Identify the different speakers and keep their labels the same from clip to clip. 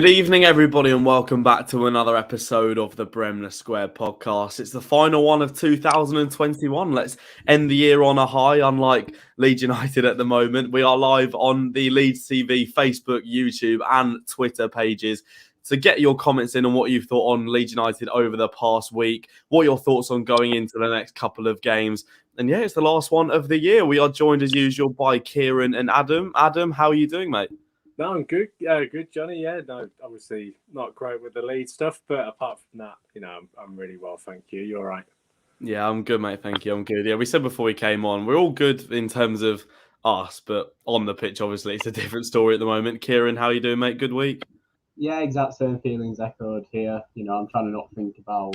Speaker 1: Good evening, everybody, and welcome back to another episode of the Bremner Square Podcast. It's the final one of 2021. Let's end the year on a high, unlike Leeds United at the moment. We are live on the Leeds TV, Facebook, YouTube, and Twitter pages. So get your comments in on what you've thought on Leeds United over the past week, what your thoughts on going into the next couple of games. And yeah, it's the last one of the year. We are joined as usual by Kieran and Adam. Adam, how are you doing, mate?
Speaker 2: No, I'm good. Good, Johnny. Yeah, no, obviously not great with the lead stuff, but apart from that, I'm really well, thank you. You're all right.
Speaker 1: Yeah, I'm good, mate. Thank you. I'm good. Yeah, we said before we came on, we're all good in terms of us, but on the pitch, obviously, it's a different story at the moment. Kieran, how you doing, mate? Good week?
Speaker 3: Yeah, exact same feelings echoed here. I'm trying to not think about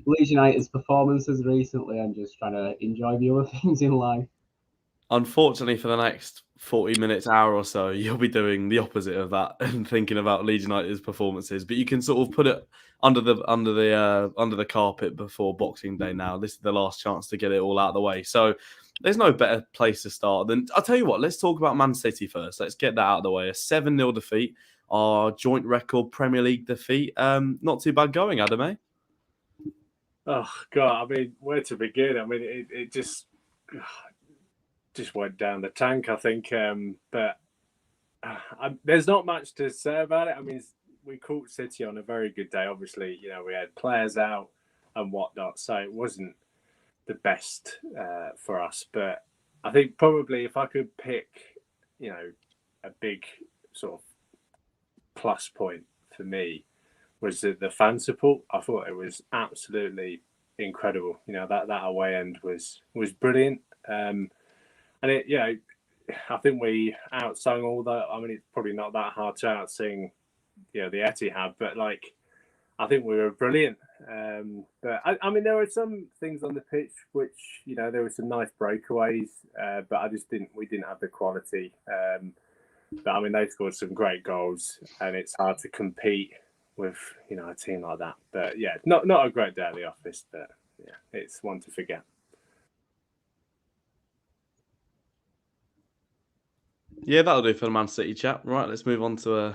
Speaker 3: Leeds United's performances recently and just trying to enjoy the other things in life.
Speaker 1: Unfortunately, for the next 40 minutes, hour or so, you'll be doing the opposite of that and thinking about Leeds United's performances. But you can sort of put it under the carpet before Boxing Day. Now, this is the last chance to get it all out of the way. So there's no better place to start than I'll tell you what. Let's talk about Man City first. Let's get that out of the way. A 7-0 defeat, our joint record Premier League defeat. Not too bad going, Adam, eh?
Speaker 2: Oh God, I mean, where to begin? I mean, it just went down the tank, I think. But there's not much to say about it. I mean, we caught City on a very good day. Obviously, we had players out and whatnot, so it wasn't the best for us. But I think probably if I could pick, a big sort of plus point for me was the fan support. I thought it was absolutely incredible. That away end was brilliant. And I think we outsung all that. I mean, it's probably not that hard to outsing, the Etihad, but I think we were brilliant. But I mean, there were some things on the pitch which, there were some nice breakaways, but we didn't have the quality. But I mean, they scored some great goals, and it's hard to compete with, a team like that. But yeah, not a great day at the office, but yeah, it's one to forget.
Speaker 1: Yeah, that'll do for the Man City chat. Right, let's move on to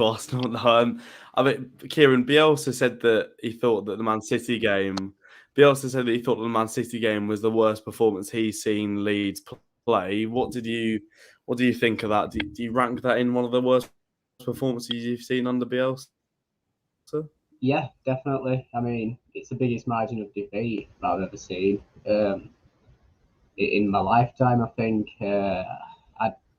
Speaker 1: Arsenal. I mean, Kieran, Bielsa said that he thought that the Man City game. Bielsa said that he thought that the Man City game was the worst performance he's seen Leeds play. What do you think of that? Do you rank that in one of the worst performances you've seen under Bielsa?
Speaker 3: Yeah, definitely. I mean, it's the biggest margin of defeat I've ever seen in my lifetime. I think.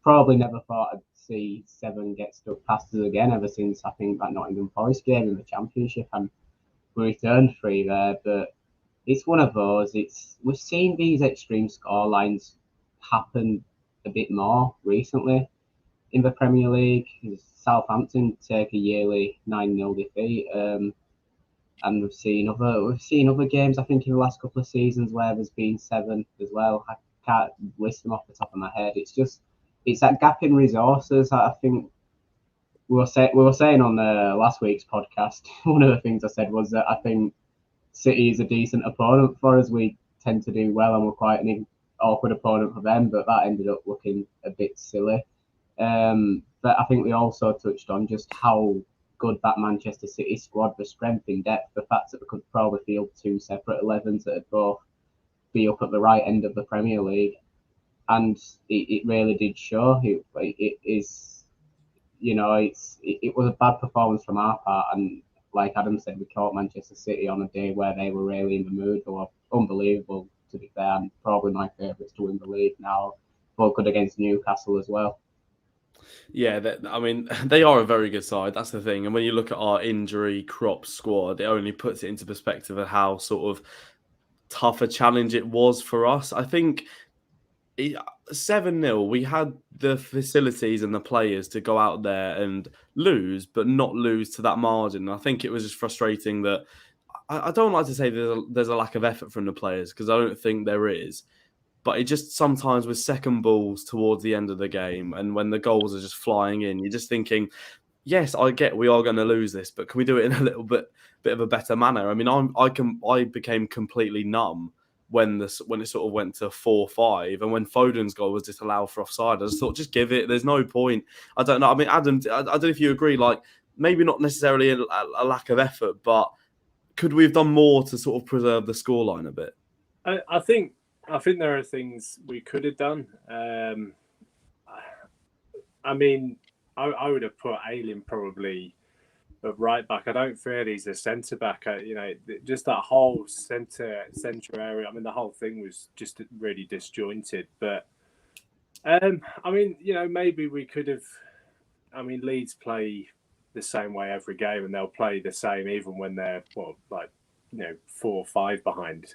Speaker 3: Probably never thought I'd see 7 get stuck past us again ever since I think that Nottingham Forest game in the Championship, and we returned 3 there. But it's one of those. We've seen these extreme scorelines happen a bit more recently in the Premier League. Southampton take a yearly 9-0 defeat, and we've seen other games. I think in the last couple of seasons where there's been 7 as well. I can't list them off the top of my head. It's that gap in resources. I think we were saying on the last week's podcast, one of the things I said was that I think City is a decent opponent for us. We tend to do well and we're quite an awkward opponent for them, but that ended up looking a bit silly. But I think we also touched on just how good that Manchester City squad, the strength in depth, the fact that we could probably field 2 separate 11s that would both be up at the right end of the Premier League. And it really did show. It was a bad performance from our part, and like Adam said, we caught Manchester City on a day where they were really in the mood. They were unbelievable, to be fair, and probably my favourites to win the league now. Both good against Newcastle as well.
Speaker 1: Yeah, they are a very good side. That's the thing. And when you look at our injury crop squad, it only puts it into perspective of how sort of tough a challenge it was for us. I think 7-0, we had the facilities and the players to go out there and lose, but not lose to that margin. I think it was just frustrating that I don't like to say there's a lack of effort from the players, because I don't think there is. But it just sometimes with second balls towards the end of the game, and when the goals are just flying in, you're just thinking, yes, I get we are going to lose this, but can we do it in a little bit of a better manner? I mean, I became completely numb when it sort of went to 4-5, and when Foden's goal was disallowed for offside. I just thought, just give it. There's no point. I don't know. I mean, Adam, I don't know if you agree. Like, maybe not necessarily a lack of effort, but could we have done more to sort of preserve the scoreline a bit?
Speaker 2: I think there are things we could have done. I mean, I would have put Ayling probably at right back. I don't feel he's a centre back. Just that whole centre area. I mean, the whole thing was just really disjointed. But I mean, maybe we could have. I mean, Leeds play the same way every game, and they'll play the same even when they're 4 or 5 behind.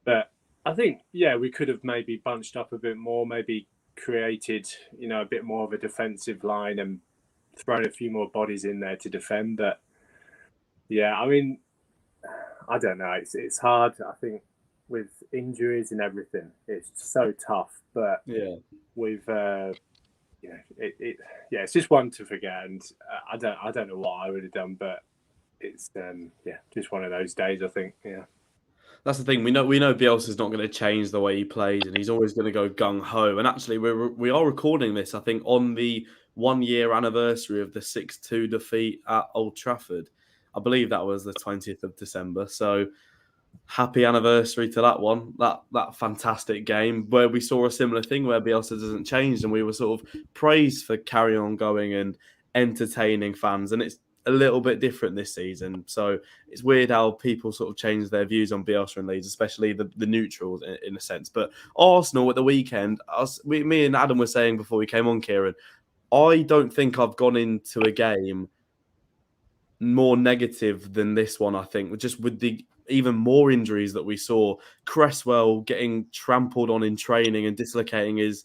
Speaker 2: But I think, we could have maybe bunched up a bit more, maybe created, a bit more of a defensive line and thrown a few more bodies in there to defend. But I mean, I don't know. It's hard. I think with injuries and everything, it's so tough. But we've, it's just one to forget. And I don't know what I would have done, but it's just one of those days. I think. Yeah.
Speaker 1: That's the thing. We know Bielsa's not going to change the way he plays, and he's always going to go gung ho. And actually, we are recording this, I think, on the 1-year anniversary of the 6-2 defeat at Old Trafford. I believe that was the 20th of December. So happy anniversary to that one. That fantastic game where we saw a similar thing where Bielsa doesn't change, and we were sort of praised for carrying on going and entertaining fans. And it's a little bit different this season. So it's weird how people sort of change their views on Bielsa and Leeds, especially the neutrals in a sense. But Arsenal at the weekend, me and Adam were saying before we came on, Kieran, I don't think I've gone into a game more negative than this one, I think, just with the even more injuries that we saw. Cresswell getting trampled on in training and dislocating his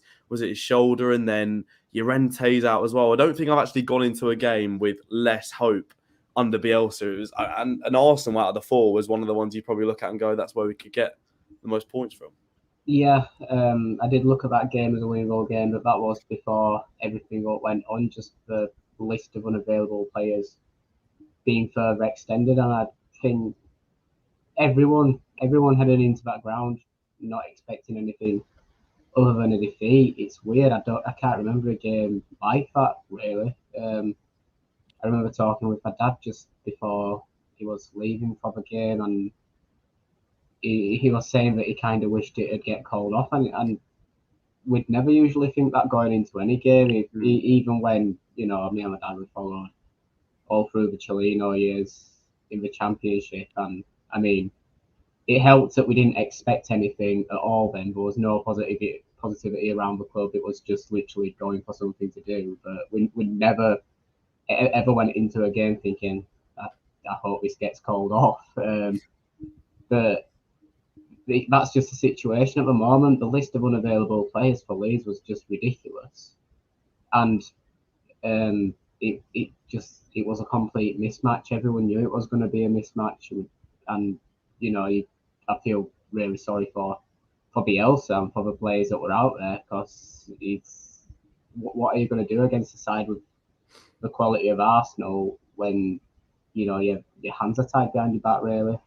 Speaker 1: shoulder, and then Llorente's out as well. I don't think I've actually gone into a game with less hope under Bielsa. And Arsenal out of the 4 was one of the ones you probably look at and go, that's where we could get the most points from.
Speaker 3: Yeah, I did look at that game as a winnable game, but that was before everything went on, just the list of unavailable players being further extended. And I think everyone headed into that ground not expecting anything other than a defeat. It's weird. I can't remember a game like that really. I remember talking with my dad just before he was leaving for the game, and he was saying that he kind of wished it would get called off, and we'd never usually think that going into any game, even when me and my dad would follow all through the Chileno years in the Championship. And I mean, it helped that we didn't expect anything at all then. There was no positivity around the club. It was just literally going for something to do. But we never ever went into a game thinking, I hope this gets called off. But that's just the situation at the moment. The list of unavailable players for Leeds was just ridiculous. And it was a complete mismatch. Everyone knew it was going to be a mismatch. And I feel really sorry for Bielsa and for the players that were out there, because what are you going to do against a side with the quality of Arsenal when your hands are tied behind your back, really?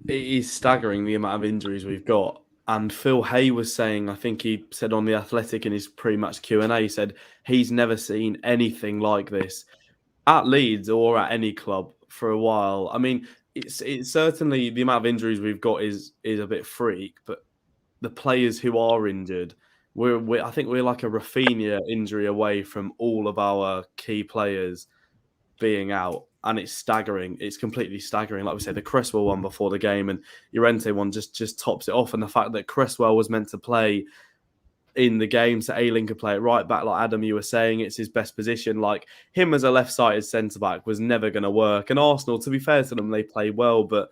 Speaker 1: It is staggering the amount of injuries we've got. And Phil Hay was saying, I think he said on The Athletic in his pre-match Q&A, said he's never seen anything like this at Leeds or at any club for a while. I mean, it's certainly the amount of injuries we've got is a bit freak, but the players who are injured, I think we're like a Rafinha injury away from all of our key players being out, and it's staggering. It's completely staggering. Like we said, the Cresswell one before the game and Llorente one just tops it off, and the fact that Cresswell was meant to play in the game, so Ayling could play it right back, like Adam, you were saying, it's his best position. Like him as a left-sided centre-back was never going to work. And Arsenal, to be fair to them, they play well, but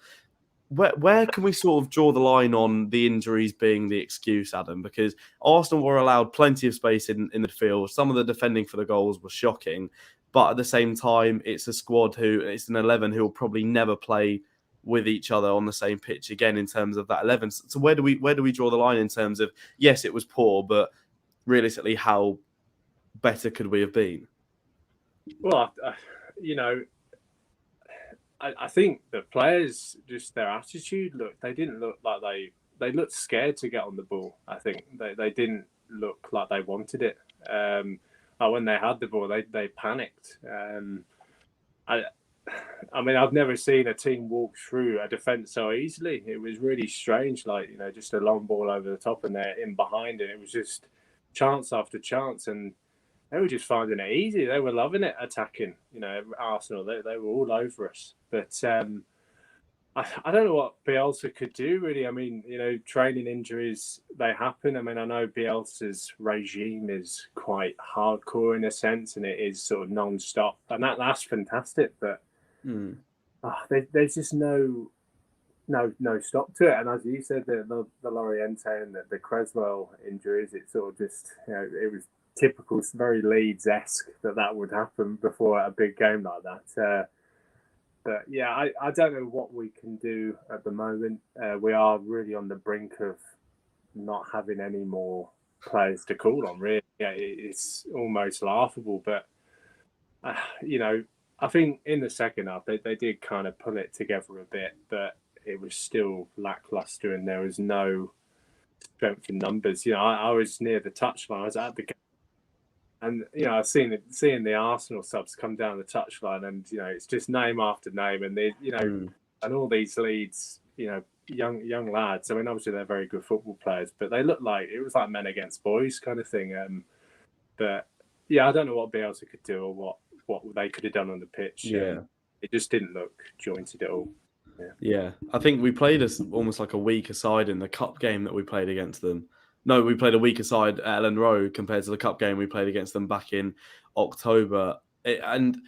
Speaker 1: where can we sort of draw the line on the injuries being the excuse, Adam? Because Arsenal were allowed plenty of space in the field. Some of the defending for the goals was shocking, but at the same time, it's a squad it's an 11 who will probably never play with each other on the same pitch again in terms of that 11. So where do we draw the line in terms of, yes, it was poor, but realistically, how better could we have been?
Speaker 2: Well, I think the players, just their attitude, they didn't look like they looked scared to get on the ball. I think they didn't look like they wanted it. when they had the ball, they panicked. I mean, I've never seen a team walk through a defence so easily. It was really strange, like, just a long ball over the top and they're in behind it. It was just chance after chance, and they were just finding it easy. They were loving it attacking. Arsenal, they were all over us. But I don't know what Bielsa could do, really. I mean, training injuries, they happen. I mean, I know Bielsa's regime is quite hardcore in a sense, and it is sort of non-stop. And that's fantastic, but there's just no stop to it. And as you said, the Loriente and the Creswell injuries, it sort of just, it was typical, very Leeds-esque that would happen before a big game like that. But yeah, I don't know what we can do at the moment. We are really on the brink of not having any more players to call on, really. Yeah, it's almost laughable. But, I think in the second half, they did kind of pull it together a bit, but it was still lackluster and there was no strength in numbers. I was near the touchline. I was at the game. And, I've seen the Arsenal subs come down the touchline and, it's just name after name. And, and all these Leeds, young lads. I mean, obviously they're very good football players, but they look like, it was like men against boys kind of thing. But, yeah, I don't know what Bielsa could do or what they could have done on the pitch.
Speaker 1: Yeah.
Speaker 2: It just didn't look jointed at all.
Speaker 1: Yeah. I think we played almost like a week aside in the cup game that we played against them. No, we played a week aside at Ellen Road compared to the cup game we played against them back in October. And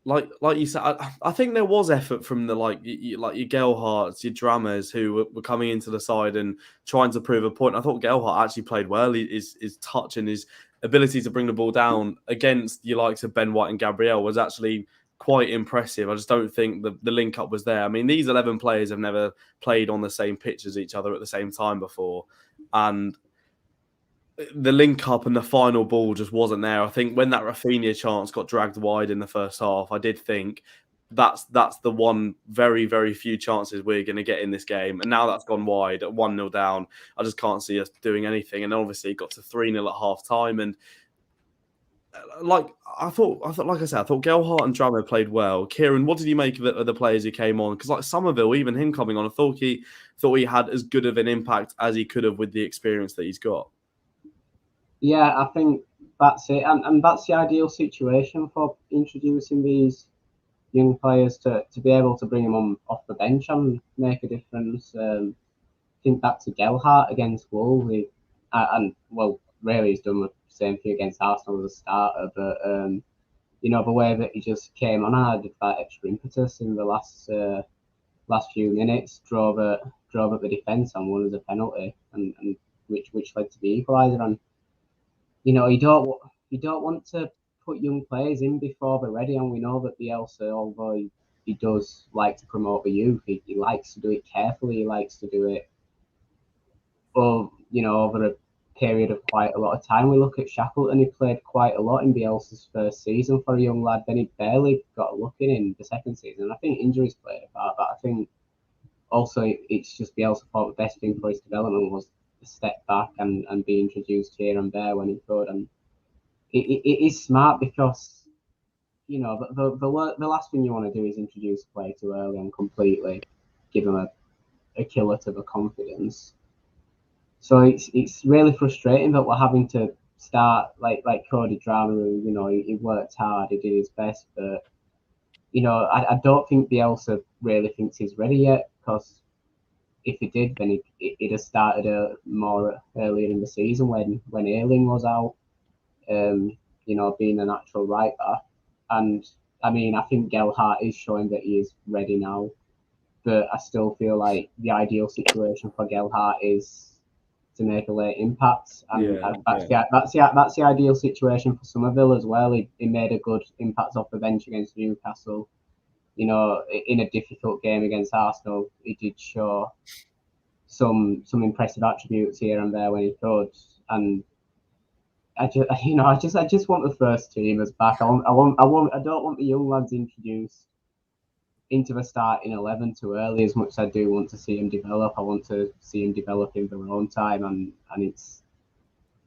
Speaker 1: like you said, I think there was effort from the your Gelhardts, your Drammers who were coming into the side and trying to prove a point. I thought Gelhardt actually played well. His touch and his ability to bring the ball down against your likes of Ben White and Gabriel was actually quite impressive. I just don't think the link up was there. I mean, these 11 players have never played on the same pitch as each other at the same time before, and the link up and the final ball just wasn't there. I think when that Rafinha chance got dragged wide in the first half, I did think that's the one very, very few chances we're going to get in this game. And now that's gone wide at 1-0 down. I just can't see us doing anything. And obviously it got to 3-0 at half time. And I thought Gelhardt and Dramo played well. Kieran, what did you make of the players who came on? Because Somerville, even him coming on, I thought he had as good of an impact as he could have with the experience that he's got.
Speaker 3: Yeah, I think that's it. And that's the ideal situation for introducing these young players to be able to bring them on off the bench and make a difference. Think back to Gelhardt against Wolves, really he's done the same thing against Arsenal as a starter, but the way that he just came on and added that extra impetus in the last few minutes, drove at the defence and won as a penalty, and which led to the equaliser. And you don't want to put young players in before they're ready, and we know that Bielsa, although he does like to promote the youth, he likes to do it carefully. He likes to do it over a period of quite a lot of time. We look at Shackleton, he played quite a lot in Bielsa's first season for a young lad, then he barely got a look in the second season. I think injuries played a part, but I think also it's just Bielsa thought the best thing for his development was to step back and be introduced here and there when he could. And it is smart because, the last thing you want to do is introduce a player too early and completely give him a killer to the confidence. So it's really frustrating that we're having to start like Cody Drama, who, he worked hard, he did his best, but I don't think Bielsa really thinks he's ready yet, because if he did, then he'd have started more earlier in the season when Ayling was out, being a natural right back. And I mean, I think Gelhardt is showing that he is ready now, but I still feel like the ideal situation for Gelhardt is to make a late impact, and that's the ideal situation for Somerville as well. He made a good impact off the bench against Newcastle. In a difficult game against Arsenal, he did show some impressive attributes here and there when he could. And I just want the first teamers back. I don't want the young lads introduced into the starting 11 too early, as much as I do want to see him develop. I want to see him develop in their own time, and it's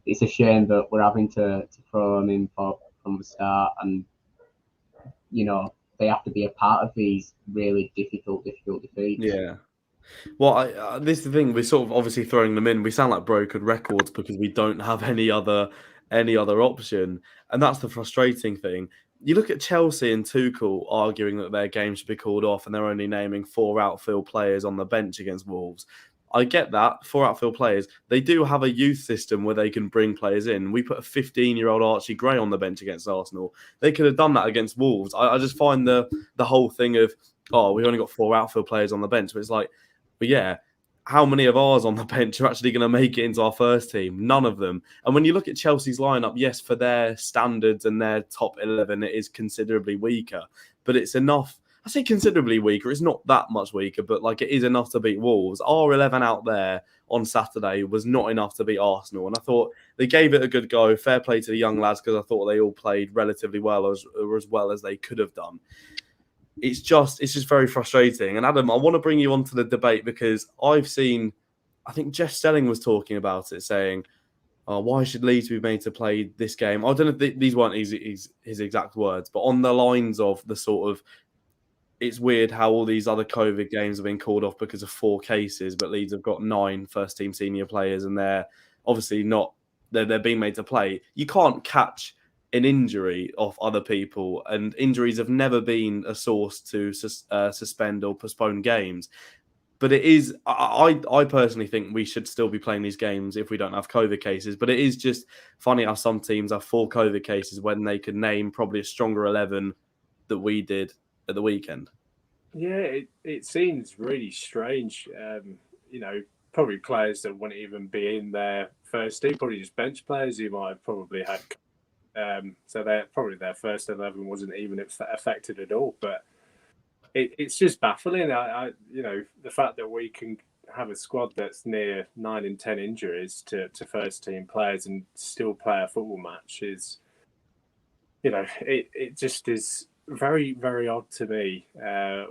Speaker 3: it's a shame that we're having to throw them in from the start, and they have to be a part of these really difficult defeats.
Speaker 1: Yeah. Well, this is the thing. We're sort of obviously throwing them in. We sound like broken records because we don't have any other option, and that's the frustrating thing. You look at Chelsea and Tuchel arguing that their game should be called off, and they're only naming 4 outfield players on the bench against Wolves. I get that, 4 outfield players. They do have a youth system where they can bring players in. We put a 15-year-old Archie Gray on the bench against Arsenal. They could have done that against Wolves. I just find the whole thing of, we only got 4 outfield players on the bench, but it's like, but yeah, how many of ours on the bench are actually going to make it into our first team? None of them. And when you look at Chelsea's lineup, yes, for their standards and their top 11, it is considerably weaker, but it's enough. I say considerably weaker. It's not that much weaker, but like it is enough to beat Wolves. Our 11 out there on Saturday was not enough to beat Arsenal. And I thought they gave it a good go. Fair play to the young lads because I thought they all played relatively well, as well as they could have done. It's just very frustrating. And Adam, I want to bring you onto the debate because I've seen, I think Jeff Stelling was talking about it, saying, why should Leeds be made to play this game? I don't know if these weren't his exact words, but on the lines of the sort of, it's weird how all these other COVID games have been called off because of 4 cases, but Leeds have got 9 first-team senior players, and they're obviously not, they're being made to play. You can't catch an injury off other people, and injuries have never been a source to suspend or postpone games. But it is, I personally think we should still be playing these games if we don't have COVID cases. But it is just funny how some teams have 4 COVID cases when they could name probably a stronger 11 that we did at the weekend.
Speaker 2: Yeah, it seems really strange. Probably players that wouldn't even be in their first team, probably just bench players who might have probably had. So their first 11 wasn't even affected at all. But it's just baffling. The fact that we can have a squad that's near 9 in 10 injuries to first team players and still play a football match is, it just is very, very odd to me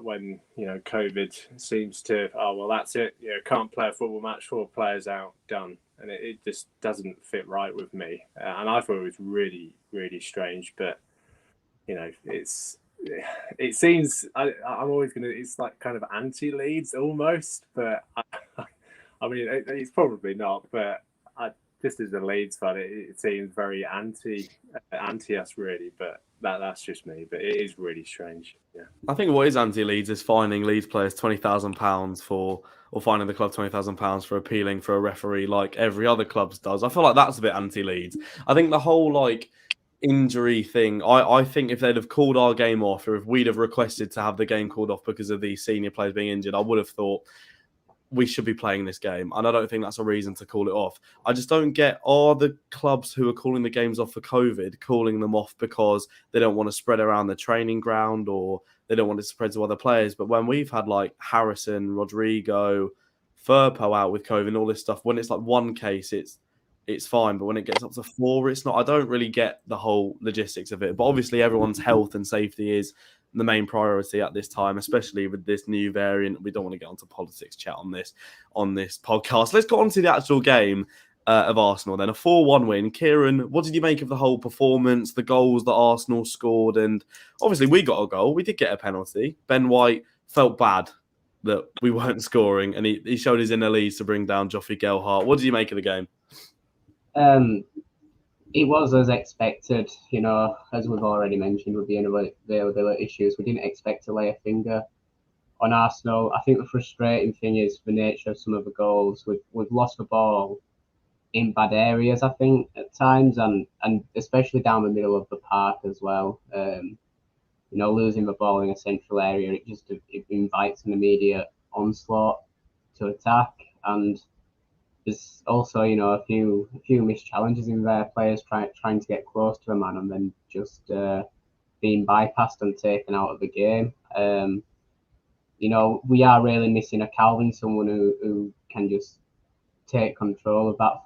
Speaker 2: when, COVID seems to, that's it. Can't play a football match, 4 players out, done. And it just doesn't fit right with me. And I thought it was really, really strange. But, it seems, I'm always going to, it's like kind of anti-Leeds almost. But, I mean, it's probably not. But just as a Leeds fan, it seems very anti us, really. But that's just me. But it is really strange. Yeah.
Speaker 1: I think what is anti-Leeds is fining Leeds players £20,000 or fining the club £20,000 for appealing for a referee like every other club does. I feel like that's a bit anti-Leeds. I think the whole injury thing, I think if they'd have called our game off, or if we'd have requested to have the game called off because of these senior players being injured, I would have thought we should be playing this game. And I don't think that's a reason to call it off. I just don't get, are the clubs who are calling the games off for COVID calling them off because they don't want to spread around the training ground or they don't want it to spread to other players? But when we've had Harrison, Rodrigo, Firpo out with COVID and all this stuff, when it's 1 case, it's fine. But when it gets up to 4, it's not. I don't really get the whole logistics of it. But obviously everyone's health and safety is the main priority at this time, especially with this new variant. We don't want to get onto politics chat on this podcast. Let's go on to the actual game of Arsenal then. A 4-1 win. Kieran, what did you make of the whole performance, the goals that Arsenal scored? And obviously we got a goal. We did get a penalty. Ben White felt bad that we weren't scoring, and he showed his inner Leeds to bring down Joffrey Gelhardt. What did you make of the game?
Speaker 3: It was as expected, as we've already mentioned with the availability issues. We didn't expect to lay a finger on Arsenal. I think the frustrating thing is the nature of some of the goals. We've lost the ball in bad areas, I think, at times, and especially down the middle of the park as well. Losing the ball in a central area, it invites an immediate onslaught to attack, and there's also, a few missed challenges in there, players trying to get close to a man and then just being bypassed and taken out of the game. We are really missing a Calvin, someone who can just take control of that.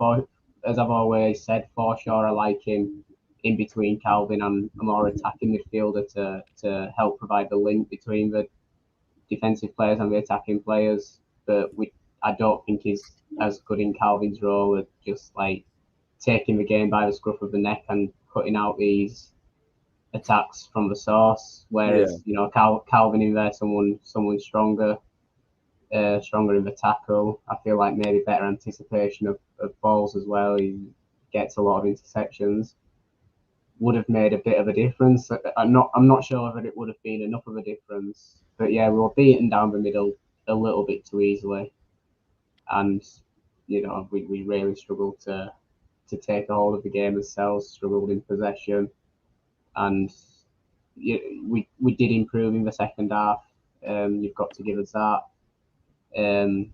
Speaker 3: As I've always said, for sure, I like him in between Calvin and a more attacking midfielder to help provide the link between the defensive players and the attacking players. But I don't think he's as good in Calvin's role as just taking the game by the scruff of the neck and cutting out these attacks from the source. Whereas Calvin in there, someone stronger in the tackle. I feel like maybe better anticipation of balls as well. He gets a lot of interceptions. Would have made a bit of a difference. I'm not sure that it would have been enough of a difference. But yeah, we were beaten down the middle a little bit too easily, and we really struggled to take a hold of the game ourselves. Struggled in possession, and we did improve in the second half. You've got to give us that. And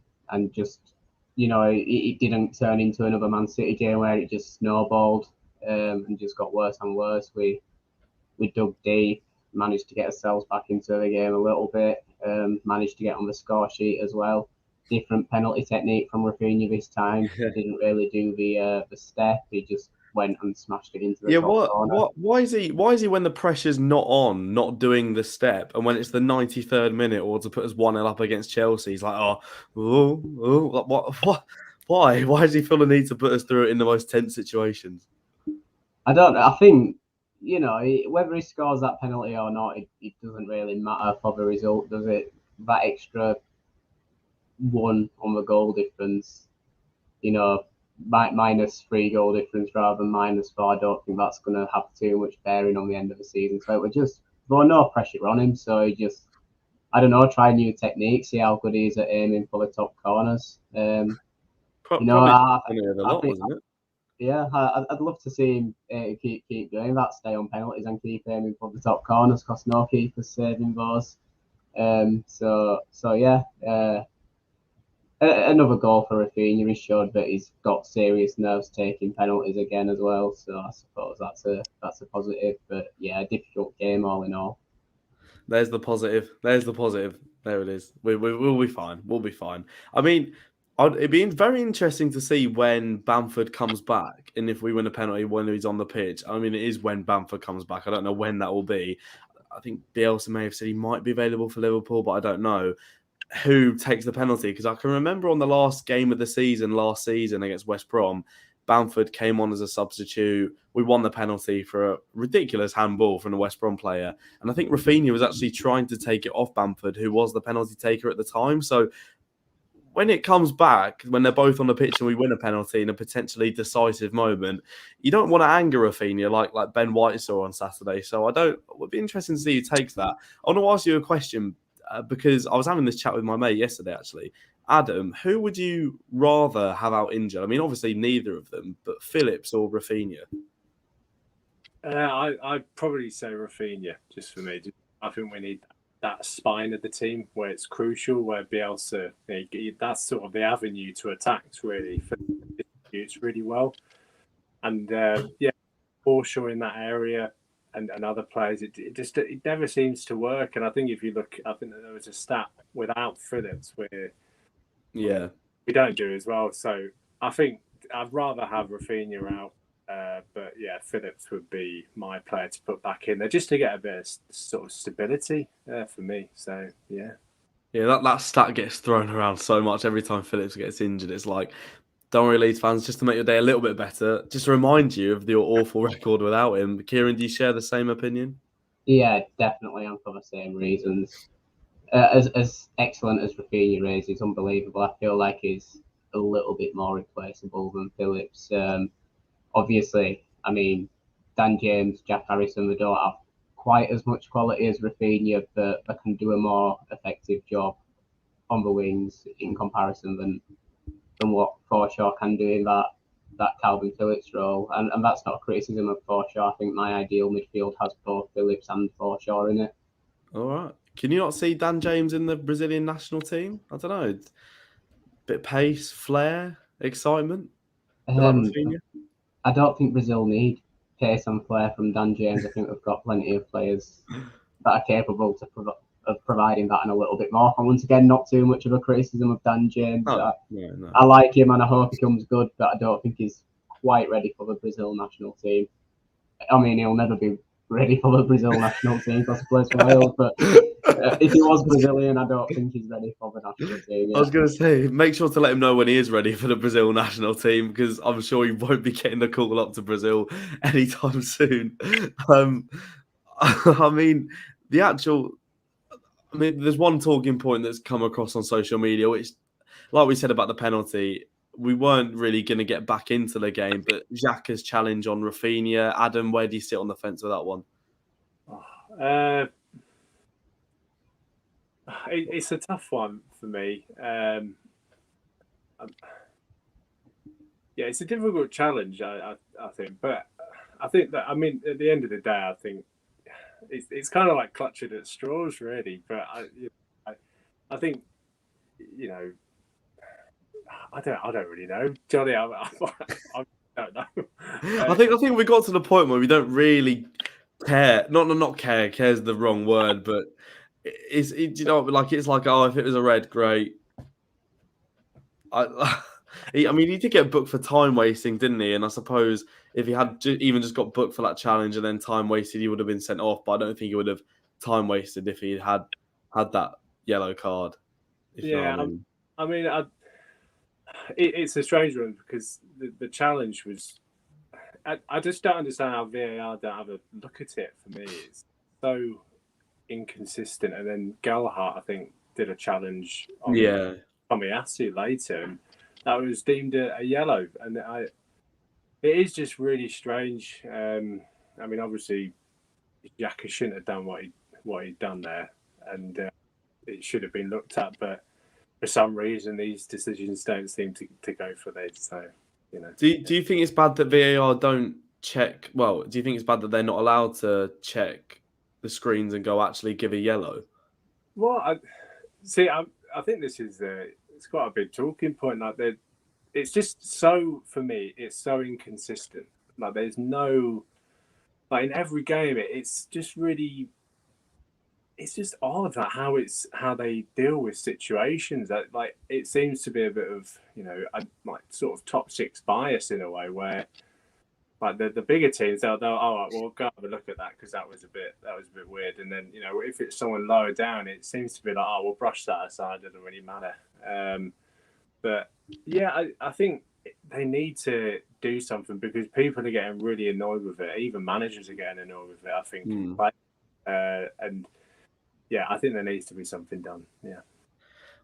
Speaker 3: just it didn't turn into another Man City game where it just snowballed and just got worse and worse. We dug deep, managed to get ourselves back into the game a little bit, managed to get on the score sheet as well. Different penalty technique from Rafinha this time. He didn't really do the step. He just went and smashed it into the top corner.
Speaker 1: Why is he when the pressure's not on, not doing the step, and when it's the 93rd minute or to put us 1-0 up against Chelsea, he's like, what? Why does he feel the need to put us through it in the most tense situations?
Speaker 3: I don't know. I think whether he scores that penalty or not, it doesn't really matter for the result, does it? That extra one on the goal difference, minus 3 goal difference rather than minus 4. I don't think that's going to have too much bearing on the end of the season. So there's no pressure on him. So he just, I don't know, try new techniques, see how good he is at aiming for the top corners.
Speaker 1: I'd
Speaker 3: love to see him keep doing that, stay on penalties and keep aiming for the top corners, because no keeper's saving those. Another goal for Rafinha. He showed that he's got serious nerves taking penalties again as well. So I suppose that's a positive. But yeah, a difficult game all in all.
Speaker 1: There's the positive. There it is. We'll be fine. We'll be fine. I mean, it'd be very interesting to see when Bamford comes back and if we win a penalty when he's on the pitch. I mean, it is when Bamford comes back. I don't know when that will be. I think Bielsa may have said he might be available for Liverpool, but I don't know who takes the penalty, because I can remember on the last game of the season last season against West Brom, Bamford came on as a substitute. We won the penalty for a ridiculous handball from the West Brom player, and I think Rafinha was actually trying to take it off Bamford, who was the penalty taker at the time. So when it comes back, when they're both on the pitch and we win a penalty in a potentially decisive moment, you don't want to anger Rafinha like Ben White saw on Saturday. So it would be interesting to see who takes that. I want to ask you a question, because I was having this chat with my mate yesterday, actually. Adam, who would you rather have out injured? I mean, obviously neither of them, but Phillips or Rafinha?
Speaker 2: I'd probably say Rafinha, just for me. I think we need that spine of the team where it's crucial, where Bielsa, that's sort of the avenue to attacks, really. It's really well. And, Forshaw in that area, and other players, it never seems to work. And I think if you look, I think that there was a stat without Phillips where we don't do as well. So I think I'd rather have Rafinha out, but yeah, Phillips would be my player to put back in there just to get a bit of sort of stability for me. So yeah,
Speaker 1: that stat gets thrown around so much every time Phillips gets injured. It's like, don't worry, Leeds fans, just to make your day a little bit better, just to remind you of your awful record without him. Kieran, do you share the same opinion?
Speaker 3: Yeah, definitely, and for the same reasons. As excellent as Rafinha is, he's unbelievable. I feel like he's a little bit more replaceable than Phillips. Obviously, I mean, Dan James, Jack Harrison, they don't have quite as much quality as Rafinha, but they can do a more effective job on the wings in comparison than what Forshaw can do in that Calvin Phillips role. And that's not a criticism of Forshaw. I think my ideal midfield has both Phillips and Forshaw in it.
Speaker 1: All right. Can you not see Dan James in the Brazilian national team? I don't know. Bit of pace, flair, excitement.
Speaker 3: I don't think Brazil need pace and flair from Dan James. I think we've got plenty of players that are capable of providing that and a little bit more. And once again, not too much of a criticism of Dan James. I like him and I hope he comes good, but I don't think he's quite ready for the Brazil national team. I mean, he'll never be ready for the Brazil national team because he plays for Wales, but If he was Brazilian, I don't think he's ready for the national team yet.
Speaker 1: I was going to say, make sure to let him know when he is ready for the Brazil national team, because I'm sure he won't be getting the call up to Brazil anytime soon. I mean, there's one talking point that's come across on social media, which, like we said about the penalty, we weren't really going to get back into the game, but Xhaka's challenge on Rafinha. Adam, where do you sit on the fence with that one?
Speaker 2: It's a tough one for me. It's a difficult challenge, I think. But I think that, I mean, at the end of the day, I think it's kind of like clutching at straws, really. But I think, I don't really know, Johnny. I don't know.
Speaker 1: I think we got to the point where we don't really care. Not care. Care's the wrong word, but it's like, oh, if it was a red, great. I mean, he did get booked for time wasting, didn't he? And I suppose if he had even just got booked for that challenge and then time wasted, he would have been sent off. But I don't think he would have time wasted if he had that yellow card.
Speaker 2: I mean, it's a strange one because the challenge was. I just don't understand how VAR don't have a look at it. For me, it's so inconsistent. And then Gallagher, I think, did a challenge on Tomiyasu later, and that was deemed a yellow. And it is just really strange. I mean, obviously, Xhaka shouldn't have done what he'd done there, and it should have been looked at. But for some reason, these decisions don't seem to go for this. So,
Speaker 1: Do you think it's bad that VAR don't check? Well, do you think it's bad that they're not allowed to check the screens and go actually give a yellow?
Speaker 2: Well, I think this is it's quite a big talking point. Like, it's just so, for me, it's so inconsistent. Like, there's no, like, in every game, it's just really, it's just odd how they deal with situations. That, like, it seems to be a bit of, like, sort of top six bias in a way, where, like, the bigger teams, they'll all right, well, go have a look at that because that was a bit weird. And then, if it's someone lower down, it seems to be like, oh, we'll brush that aside. It doesn't really matter. But yeah, I think they need to do something because people are getting really annoyed with it. Even managers are getting annoyed with it, I think. And yeah, I think there needs to be something done. Yeah.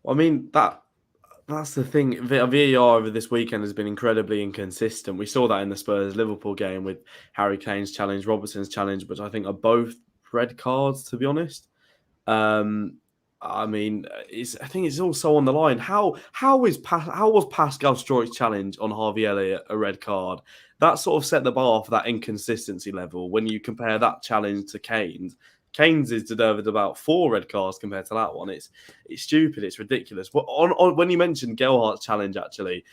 Speaker 1: Well, I mean, that's the thing. VAR over this weekend has been incredibly inconsistent. We saw that in the Spurs-Liverpool game with Harry Kane's challenge, Robertson's challenge, which I think are both red cards, to be honest. I mean, I think it's also on the line. How was Pascal Stroik's challenge on Harvey Elliott a red card? That sort of set the bar for that inconsistency level. When you compare that challenge to Kane's is deserved about 4 red cards compared to that one. It's stupid. It's ridiculous. When you mentioned Gelhardt's challenge, actually,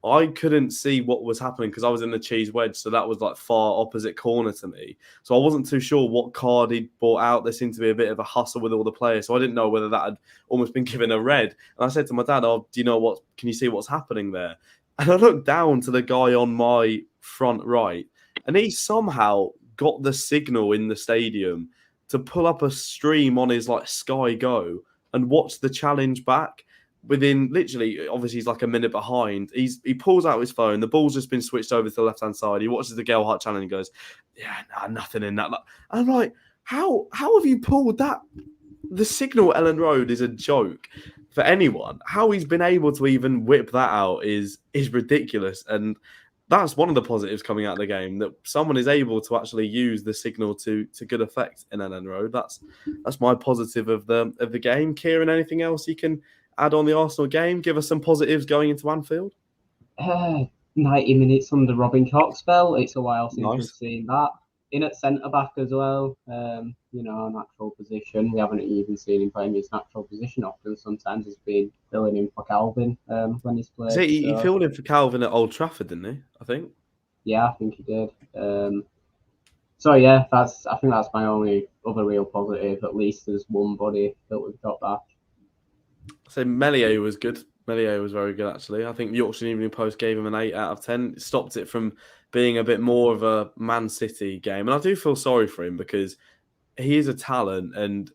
Speaker 1: I couldn't see what was happening because I was in the cheese wedge, so that was like far opposite corner to me. So I wasn't too sure what card he'd brought out. There seemed to be a bit of a hustle with all the players, so I didn't know whether that had almost been given a red. And I said to my dad, "Oh, do you know what? Can you see what's happening there?" And I looked down to the guy on my front right, and he somehow got the signal in the stadium to pull up a stream on his like Sky Go and watch the challenge back. Within literally, obviously he's like a minute behind. He pulls out his phone. The ball's just been switched over to the left hand side. He watches the Gelhardt challenge and goes, "Yeah, nothing in that." And I'm like, how have you pulled that? The signal at Ellen Road is a joke for anyone. How he's been able to even whip that out is ridiculous. And that's one of the positives coming out of the game, that someone is able to actually use the signal to good effect in Ellen Road. That's my positive of the game. Kieran, anything else you can add on the Arsenal game? Give us some positives going into Anfield.
Speaker 3: 90 minutes under Robin Koch's belt. It's a while since we've seen that. In at centre back as well. Natural position. We haven't even seen him playing his natural position often. Sometimes he's been filling in for Calvin when he's played.
Speaker 1: He filled in for Calvin at Old Trafford, didn't he? I think.
Speaker 3: Yeah, I think he did. So yeah, I think that's my only other real positive. At least there's one body that we've got back.
Speaker 1: So Meslier was good. Meslier was very good, actually. I think the Yorkshire Evening Post gave him an 8 out of 10. It stopped it from being a bit more of a Man City game. And I do feel sorry for him because he is a talent. And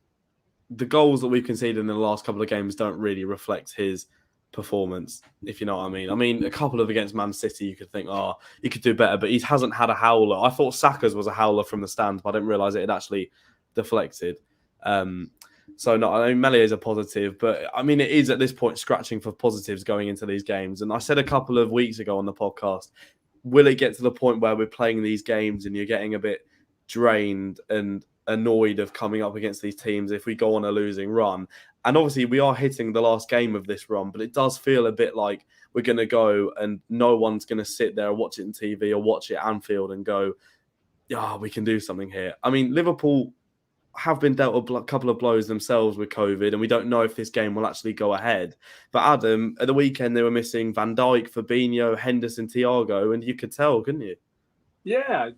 Speaker 1: the goals that we've conceded in the last couple of games don't really reflect his performance, if you know what I mean. I mean, a couple of against Man City, you could think, oh, he could do better, but he hasn't had a howler. I thought Saka's was a howler from the stands, but I didn't realise it had actually deflected. So no, I mean, Melia is a positive, but I mean, it is at this point scratching for positives going into these games. And I said a couple of weeks ago on the podcast, will it get to the point where we're playing these games and you're getting a bit drained and annoyed of coming up against these teams if we go on a losing run? And obviously we are hitting the last game of this run, but it does feel a bit like we're going to go and no one's going to sit there and watch it on TV or watch it at Anfield and go, yeah, we can do something here. I mean, Liverpool have been dealt a couple of blows themselves with COVID, and we don't know if this game will actually go ahead. But Adam, at the weekend, they were missing Van Dijk, Fabinho, Henderson, Thiago, and you could tell, couldn't you?
Speaker 2: Yeah,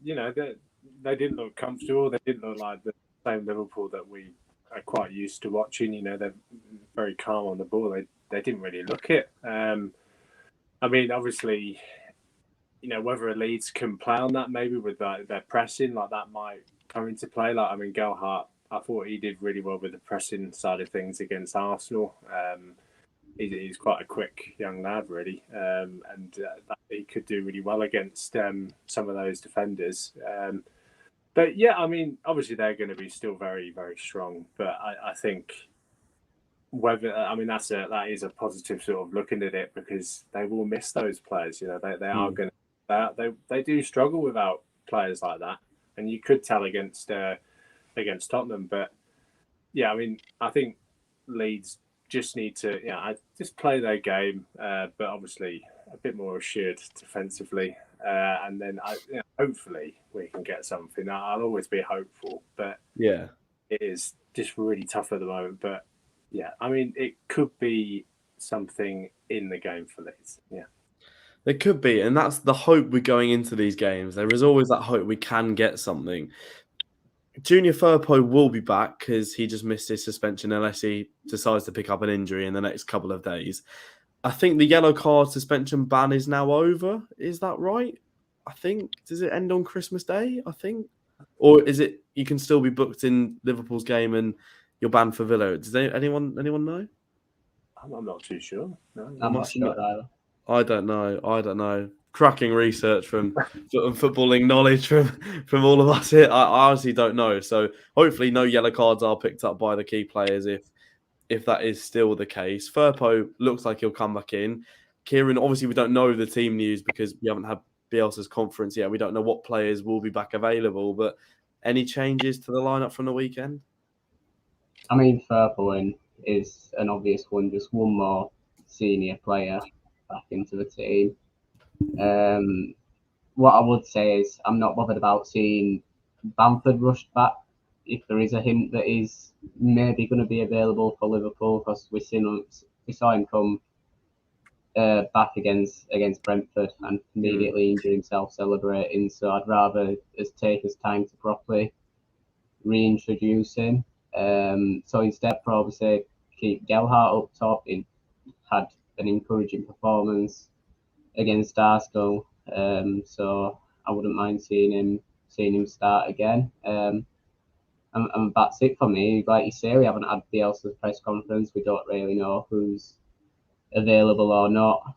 Speaker 2: they didn't look comfortable. They didn't look like the same Liverpool that we are quite used to watching. They're very calm on the ball. They didn't really look it. I mean, obviously, whether Leeds can play on that, maybe with their pressing, like that might come into play. Like, I mean, Gelhardt, I thought he did really well with the pressing side of things against Arsenal. He's quite a quick young lad, really, and he could do really well against some of those defenders. But yeah, I mean, obviously they're going to be still very, very strong. But I think that is a positive sort of looking at it, because they will miss those players. They are going to they do struggle without players like that, and you could tell against Tottenham. But yeah, I mean, I think Leeds just need to just play their game, but obviously a bit more assured defensively, and then hopefully we can get something. I'll always be hopeful, but
Speaker 1: yeah,
Speaker 2: it is just really tough at the moment. But yeah, I mean, it could be something in the game for Leeds. Yeah,
Speaker 1: there could be, and that's the hope we're going into these games. There is always that hope we can get something. Junior Firpo will be back because he just missed his suspension unless he decides to pick up an injury in the next couple of days. I think the yellow card suspension ban is now over. Is that right? I think. Does it end on Christmas Day? I think. Or is it you can still be booked in Liverpool's game and you're banned for Villa? Does anyone know?
Speaker 2: I'm not too sure. No,
Speaker 3: I'm not sure either.
Speaker 1: I don't know. Cracking research from footballing knowledge from all of us here. I honestly don't know. So hopefully no yellow cards are picked up by the key players if that is still the case. Firpo looks like he'll come back in. Kieran, obviously we don't know the team news because we haven't had Bielsa's conference yet. We don't know what players will be back available, but any changes to the lineup from the weekend?
Speaker 3: I mean, Firpo is an obvious one, just one more senior player back into the team. What I would say is I'm not bothered about seeing Bamford rushed back if there is a hint that he's maybe going to be available for Liverpool, because we saw him come back against Brentford and immediately injure himself celebrating. So I'd rather us take his time to properly reintroduce him. So instead, probably say keep Gelhardt up top. He had an encouraging performance against Arsenal, so I wouldn't mind seeing him start again. And that's it for me. Like you say, we haven't had Bielsa's press conference. We don't really know who's available or not.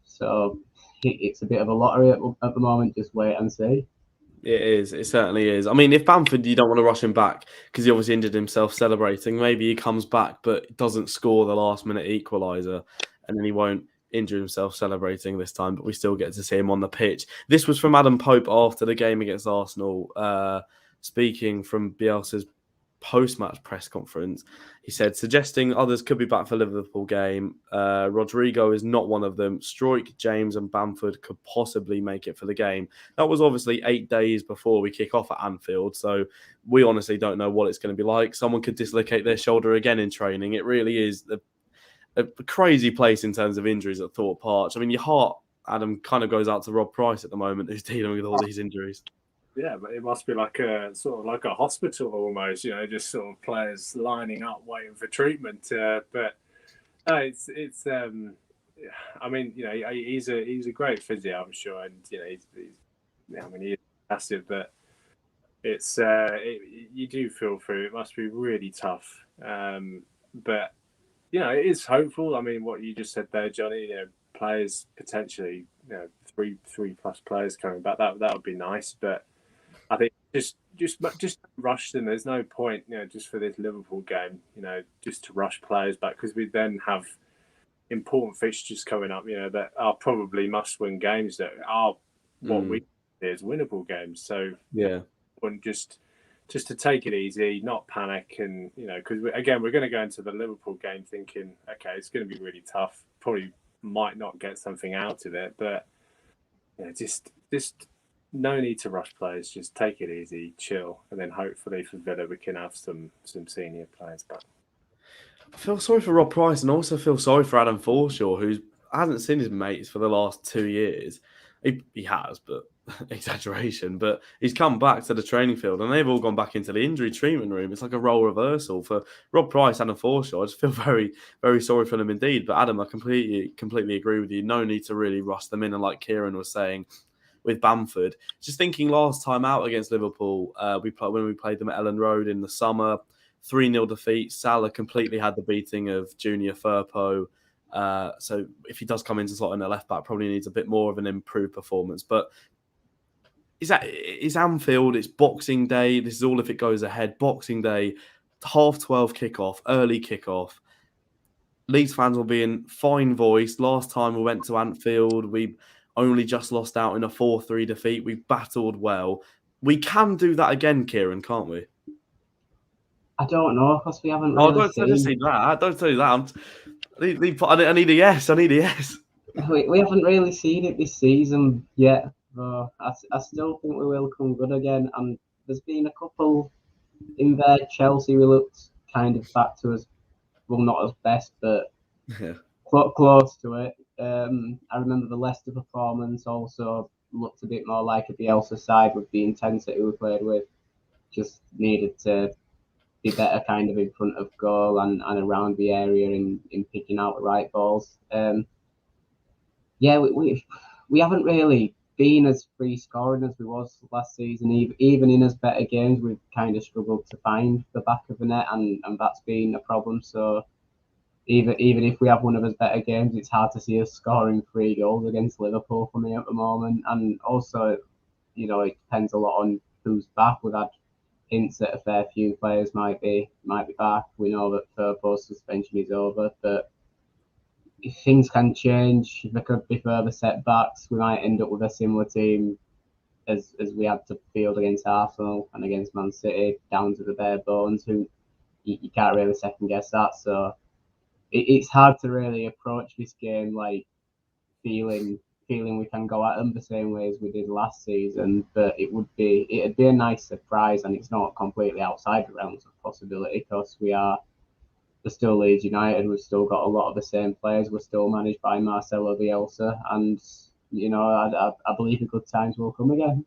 Speaker 3: So it's a bit of a lottery at the moment. Just wait and see.
Speaker 1: It is. It certainly is. I mean, if Bamford, you don't want to rush him back because he obviously injured himself celebrating. Maybe he comes back but doesn't score the last-minute equaliser, and then he won't injure himself celebrating this time, but we still get to see him on the pitch. This was from Adam Pope after the game against Arsenal, speaking from Bielsa's post-match press conference. He said, suggesting others could be back for Liverpool game. Rodrigo is not one of them. Stroik, James and Bamford could possibly make it for the game. That was obviously 8 days before we kick off at Anfield, so we honestly don't know what it's going to be like. Someone could dislocate their shoulder again in training. It really is a crazy place in terms of injuries at Thorpe Park. I mean, your heart, Adam, kind of goes out to Rob Price at the moment, who's dealing with all these injuries.
Speaker 2: Yeah, but it must be like a hospital almost, just sort of players lining up waiting for treatment. But it's I mean, he's a great physio, I'm sure, and he is fantastic. But It's you do feel through. It must be really tough. But it is hopeful. I mean, what you just said there, Johnny. Players potentially, three plus players coming back. That would be nice. But I think just rush them. There's no point, just for this Liverpool game, just to rush players back, because we then have important fixtures coming up, that are probably must-win games, that are what we see as winnable games. So and just to take it easy, not panic, and because we're going to go into the Liverpool game thinking, okay, it's going to be really tough. Probably might not get something out of it, but just no need to rush players. Just take it easy, chill, and then hopefully for Villa we can have some senior players back.
Speaker 1: I feel sorry for Rob Price, and also feel sorry for Adam Forshaw, who hasn't seen his mates for the last 2 years. He has, but exaggeration. But he's come back to the training field, and they've all gone back into the injury treatment room. It's like a role reversal for Rob Price and Adam Forshaw. I just feel very, very sorry for them indeed. But Adam, I completely agree with you. No need to really rush them in, and like Kieran was saying with Bamford, just thinking last time out against Liverpool, when we played them at Ellen Road in the summer. 3-0 defeat. Salah completely had the beating of Junior Firpo. So if he does come into slot in the left back, probably needs a bit more of an improved performance. But it's Anfield, it's Boxing Day. This is all if it goes ahead. Boxing Day, 12:30 kickoff, early kickoff. Leeds fans will be in fine voice. Last time we went to Anfield, we only just lost out in a 4-3 defeat. We battled well. We can do that again, Kieran, can't we?
Speaker 3: I don't know, because we haven't really
Speaker 1: don't say that. Don't say that. I need a yes. I need a yes.
Speaker 3: We haven't really seen it this season yet, though. I still think we will come good again. And there's been a couple in there. Chelsea, we looked kind of back to us, well, not as best, but close to it. I remember the Leicester performance also looked a bit more like a Bielsa side with the intensity we played with. Just needed to be better kind of in front of goal and around the area in picking out the right balls. We haven't really been as free scoring as we was last season. Even in as better games, we've kind of struggled to find the back of the net, and that's been a problem. So even if we have one of his better games, it's hard to see us scoring 3 goals against Liverpool for me at the moment. And also, it depends a lot on who's back. We've had hints that a fair few players might be back. We know that Firpo's suspension is over, but if things can change, there could be further setbacks. We might end up with a similar team as we had to field against Arsenal and against Man City, down to the bare bones. Who you can't really second guess that. So it's hard to really approach this game like feeling we can go at them the same way as we did last season, but it'd be a nice surprise, and it's not completely outside the realms of possibility, because we're still Leeds United. We've still got a lot of the same players. We're still managed by Marcelo Bielsa, and I believe the good times will come again.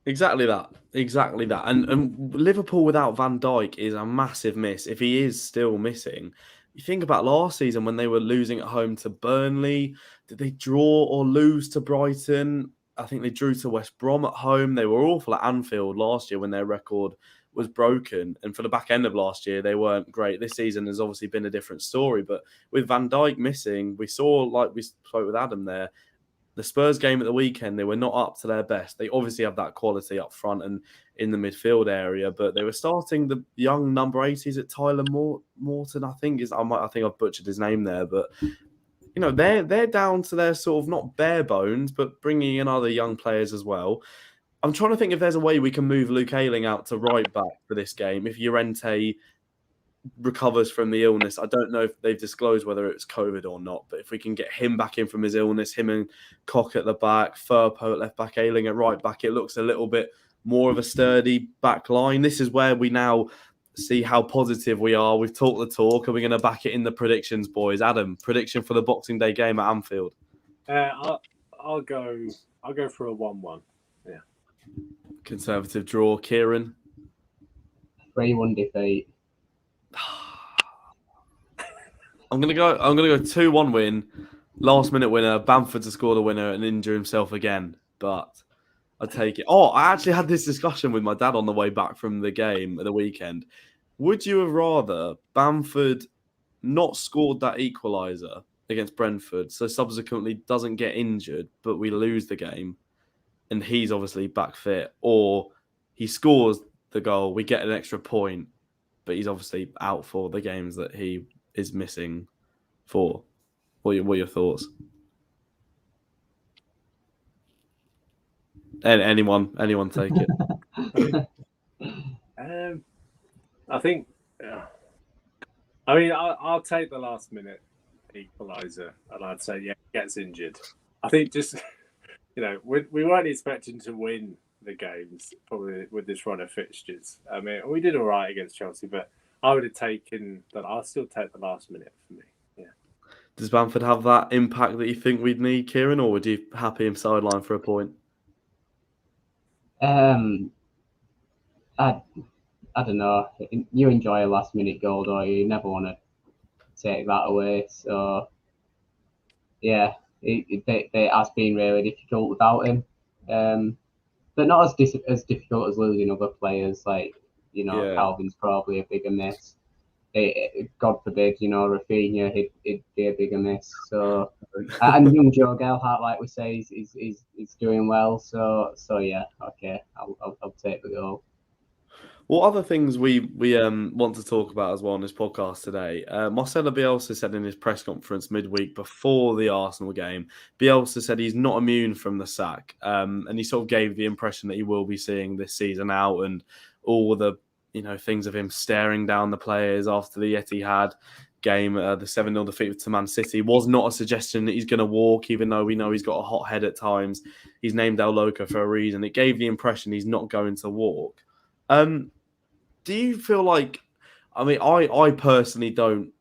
Speaker 1: Exactly that. And Liverpool without Van Dijk is a massive miss. If he is still missing, you think about last season when they were losing at home to Burnley. Did they draw or lose to Brighton? I think they drew to West Brom at home. They were awful at Anfield last year when their record was broken. And for the back end of last year, they weren't great. This season has obviously been a different story. But with Van Dijk missing, we saw, like we spoke with Adam there, the Spurs game at the weekend, they were not up to their best. They obviously have that quality up front and in the midfield area, but they were starting the young number 80s at Tyler Morton, I think I've butchered his name there, but they're down to their sort of not bare bones, but bringing in other young players as well. I'm trying to think if there's a way we can move Luke Ayling out to right back for this game if Llorente recovers from the illness. I don't know if they've disclosed whether it's COVID or not, but if we can get him back in from his illness, him and Koch at the back, Firpo at left back, Ayling at right back, it looks a little bit more of a sturdy back line. This is where we now see how positive we are. We've talked the talk, and we're going to back it in the predictions, boys. Adam, prediction for the Boxing Day game at Anfield?
Speaker 2: I'll go for a 1-1. Yeah.
Speaker 1: Conservative draw. Kieran?
Speaker 3: 3-1 defeat.
Speaker 1: I'm gonna go 2-1 win. Last minute winner. Bamford to score the winner and injure himself again. But I'd take it. Oh, I actually had this discussion with my dad on the way back from the game at the weekend. Would you have rather Bamford not scored that equaliser against Brentford, so subsequently doesn't get injured, but we lose the game, and he's obviously back fit, or he scores the goal, we get an extra point, but he's obviously out for the games that he is missing for? What are your thoughts? Anyone take it?
Speaker 2: I think. I mean, I'll take the last minute equaliser, and I'd say he gets injured. I think just we weren't expecting to win the games probably with this run of fixtures. I mean, we did all right against Chelsea, but I would have taken that. I'll still take the last minute for me. Yeah.
Speaker 1: Does Bamford have that impact that you think we'd need, Kieran, or would you happy him sideline for a point?
Speaker 3: I don't know. You enjoy a last minute goal, don't you? You never want to take that away. So yeah, it has been really difficult without him. But not as difficult as losing other players. Like Calvin's probably a bigger miss. God forbid, Rafinha, he'd be a bigger miss. So and young Joe Gelhardt, like we say, is doing well. So yeah, okay, I'll take the goal.
Speaker 1: What other things we want to talk about as well on this podcast today? Marcelo Bielsa said in his press conference midweek before the Arsenal game, Bielsa said he's not immune from the sack, and he sort of gave the impression that he will be seeing this season out, and all the things of him staring down the players after the Etihad game, the 7-0 defeat to Man City, was not a suggestion that he's going to walk, even though we know he's got a hot head at times. He's named El Loco for a reason. It gave the impression he's not going to walk. Do you feel like, I mean, I personally don't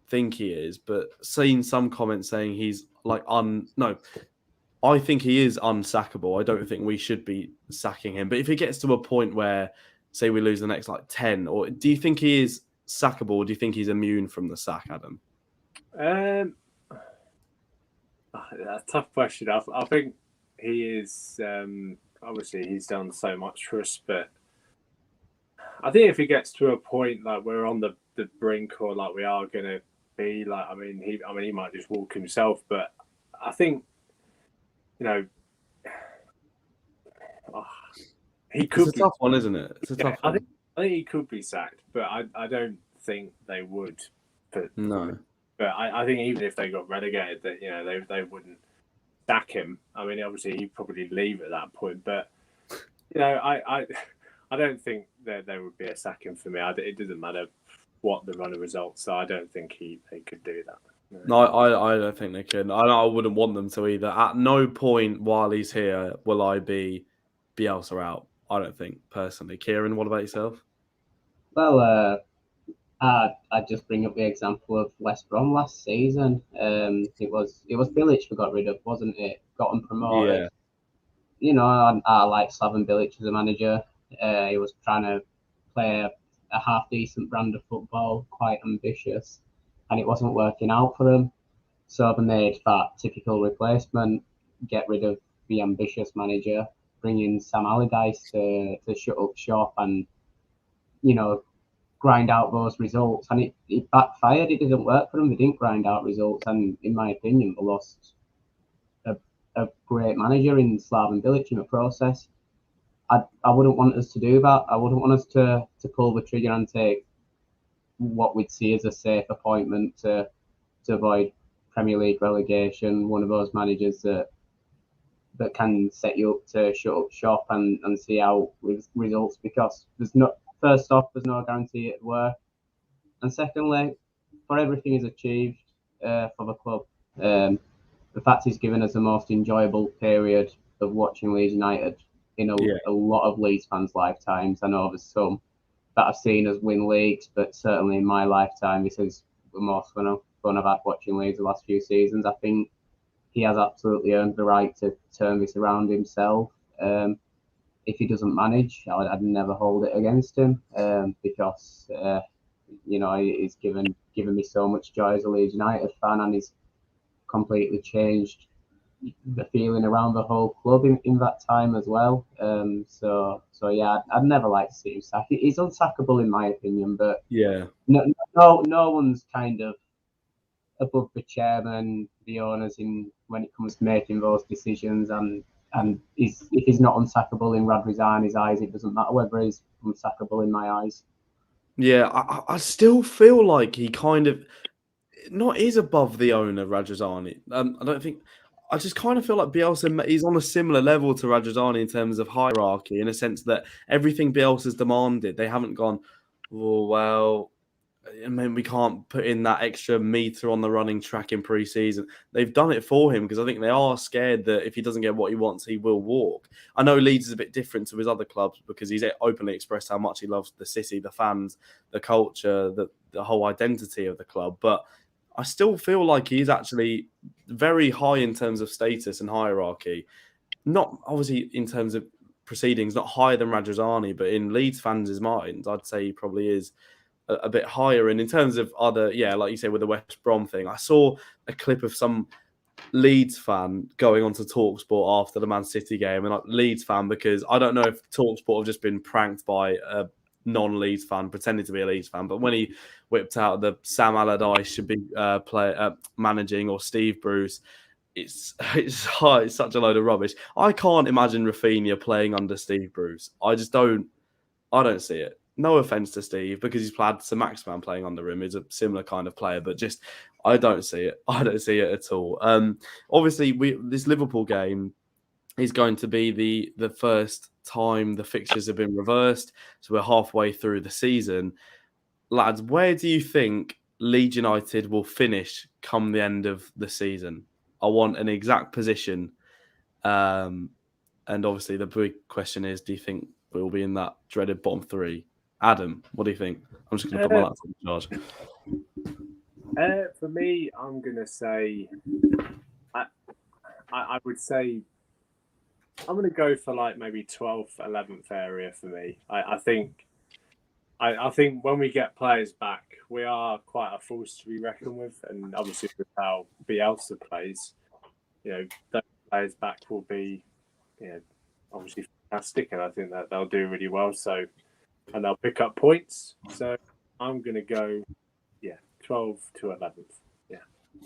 Speaker 1: think he is, but seen some comments saying he's like, I think he is unsackable. I don't think we should be sacking him. But if he gets to a point where, say, we lose the next 10, or do you think he is sackable, or do you think he's immune from the sack, Adam?
Speaker 2: A tough question. I think he is, obviously he's done so much for us, but I think if he gets to a point like we're on the brink, or like we are going to be, like, he might just walk himself, but I think, he could.
Speaker 1: It's a tough one, isn't it? It's a tough one.
Speaker 2: I think he could be sacked, but I don't think they would.
Speaker 1: No.
Speaker 2: But I think even if they got relegated, that they wouldn't sack him. I mean, obviously he'd probably leave at that point, but I don't think that there would be a sacking for me. It doesn't matter what the run of results, so I don't think they could do that.
Speaker 1: No, I don't think they can. I wouldn't want them to either. At no point while he's here will I be Bielsa out. I don't think, personally. Kieran, what about yourself?
Speaker 3: Well, I'd just bring up the example of West Brom last season. It was Bilic we got rid of, wasn't it? Got him promoted. Yeah. I like Slaven Bilic as a manager. He was trying to play a half-decent brand of football, quite ambitious, and it wasn't working out for him. So they made that typical replacement, get rid of the ambitious manager, bring in Sam Allardyce to shut up shop and, grind out those results. And it backfired. It didn't work for them. They didn't grind out results. And in my opinion, they lost a great manager in Slaven Bilic in the process. I wouldn't want us to do that. I wouldn't want us to pull the trigger and take what we'd see as a safe appointment to avoid Premier League relegation, one of those managers that can set you up to shut up shop and see out results, because first off, there's no guarantee it'll work. And secondly, for everything he's achieved for the club, the fact he's given us the most enjoyable period of watching Leeds United in a lot of Leeds fans' lifetimes. I know there's some that I've seen us win leagues, but certainly in my lifetime, this is the most fun I've had watching Leeds the last few seasons. I think he has absolutely earned the right to turn this around himself. If he doesn't manage, I'd never hold it against him, because he's given me so much joy as a Leeds United fan, and he's completely changed the feeling around the whole club in that time as well. So yeah, I'd never like to see him sacked. He's unsackable in my opinion, but
Speaker 1: Yeah.
Speaker 3: No one's kind of above the chairman, the owners in when it comes to making those decisions. And if he's not unsackable in Radrizzani's eyes, it doesn't matter whether he's unsackable in my eyes.
Speaker 1: Yeah, I still feel like he kind of not is above the owner, Radrizzani. I don't think. I just kind of feel like Bielsa is on a similar level to Radrizzani in terms of hierarchy, in a sense that everything Bielsa's demanded, they haven't gone, oh, well, I mean, we can't put in that extra meter on the running track in pre-season. They've done it for him because I think they are scared that if he doesn't get what he wants, he will walk. I know Leeds is a bit different to his other clubs because he's openly expressed how much he loves the city, the fans, the culture, the whole identity of the club. But I still feel like he's actually very high in terms of status and hierarchy. Not obviously in terms of proceedings, not higher than Radrizzani, but in Leeds fans' minds, I'd say he probably is a bit higher. And in terms of other, like you say, with the West Brom thing, I saw a clip of some Leeds fan going on to TalkSport after the Man City game, and Leeds fan, because I don't know if TalkSport have just been pranked by a non-Leeds fan pretending to be a Leeds fan, but when he whipped out the Sam Allardyce should be managing, or Steve Bruce, it's such a load of rubbish. I can't imagine Rafinha playing under Steve Bruce. I don't see it. No offense to Steve, because he's had Sir Maximan playing under him. He's a similar kind of player, but just I don't see it. I don't see it at all. Obviously, this Liverpool game is going to be the first time the fixtures have been reversed, so we're halfway through the season. Lads, where do you think Leeds United will finish come the end of the season? I want an exact position. And obviously, the big question is, do you think we'll be in that dreaded bottom three? Adam, what do you think? I'm just going to put my laptop in charge.
Speaker 2: For me, I'm going to say, I would say, I'm going to go for like maybe 12th, 11th area for me. I think when we get players back, we are quite a force to be reckoned with, and obviously with how Bielsa plays, those players back will be, obviously fantastic, and I think that they'll do really well. So. And they'll pick up points. So I'm going to go, 12th to 11th. Yeah.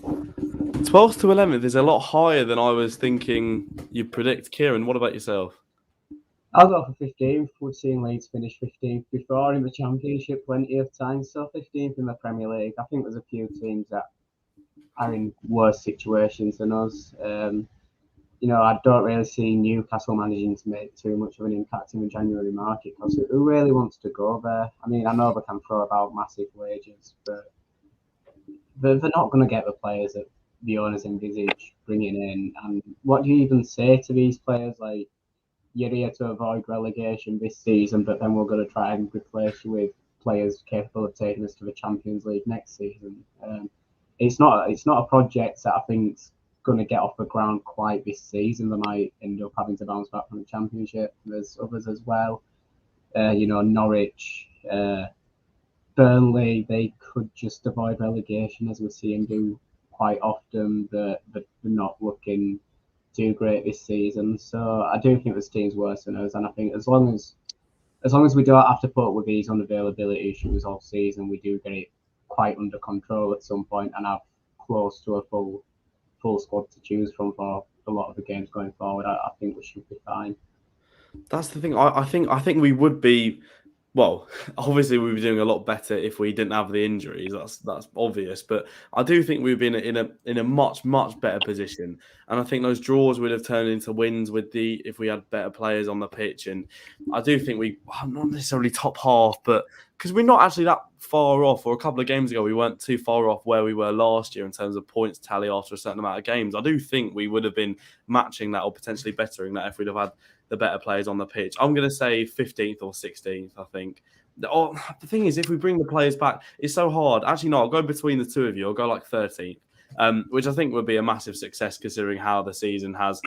Speaker 1: 12th to 11th is a lot higher than I was thinking you'd predict. Kieran, what about yourself?
Speaker 3: I'll go for 15th. We've seen Leeds finish 15th before in the Championship plenty of times. So 15th in the Premier League. I think there's a few teams that are in worse situations than us. I don't really see Newcastle managing to make too much of an impact in the January market, because who really wants to go there? I mean, I know they can throw about massive wages, but they're not going to get the players that the owners envisage bringing in. And what do you even say to these players? Like, you're here to avoid relegation this season, but then we're going to try and replace you with players capable of taking us to the Champions League next season. It's not a project that I think's going to get off the ground quite this season. They might end up having to bounce back from the Championship. There's others as well. Norwich, Burnley, they could just avoid relegation, as we see them do quite often. They're not looking too great this season. So I do think this team's worse than us, and I think as long as we don't have to put up with these unavailability issues all season, we do get it quite under control at some point and have close to a full squad to choose from for a lot of the games going forward. I think we should be fine.
Speaker 1: That's the thing. I think we would be. Well, obviously we'd be doing a lot better if we didn't have the injuries. That's obvious. But I do think we've been in a much better position, and I think those draws would have turned into wins if we had better players on the pitch. And I do think not necessarily top half, but because we're not actually that far off. Or a couple of games ago, we weren't too far off where we were last year in terms of points tally after a certain amount of games. I do think we would have been matching that or potentially bettering that if we'd have had the better players on the pitch. I'm going to say 15th or 16th, I think. The thing is, if we bring the players back, it's so hard. Actually, no, I'll go between the two of you. I'll go like 13th, which I think would be a massive success considering how the season has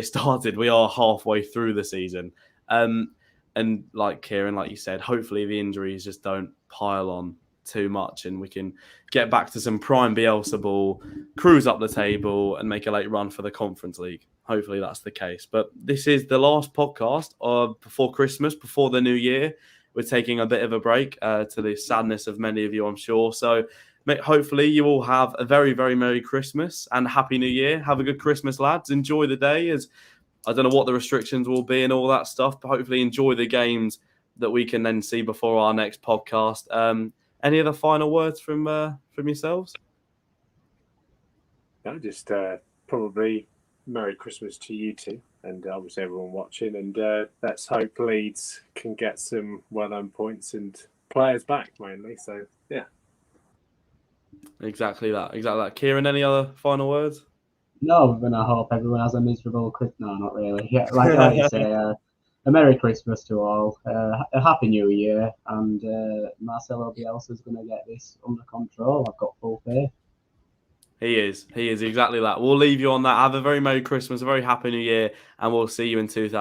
Speaker 1: started. We are halfway through the season. And like Kieran, like you said, hopefully the injuries just don't pile on too much and we can get back to some prime Bielsa ball, cruise up the table and make a late run for the Conference League. Hopefully that's the case. But this is the last podcast before Christmas, before the new year. We're taking a bit of a break to the sadness of many of you, I'm sure. So hopefully you all have a very, very Merry Christmas and Happy New Year. Have a good Christmas, lads. Enjoy the day. As I don't know what the restrictions will be and all that stuff, but hopefully enjoy the games that we can then see before our next podcast. Any other final words from yourselves?
Speaker 2: No, just probably Merry Christmas to you two, and obviously everyone watching. And let's hope Leeds can get some well-earned points and players back mainly. So yeah,
Speaker 1: exactly that. Kieran, any other final words?
Speaker 3: No, but I hope everyone has a miserable Christmas. No, not really. Yeah, like you say, a Merry Christmas to all, a Happy New Year, and Marcelo Bielsa is going to get this under control. I've got full faith.
Speaker 1: He is exactly that. We'll leave you on that. Have a very Merry Christmas, a very Happy New Year, and we'll see you in 2000.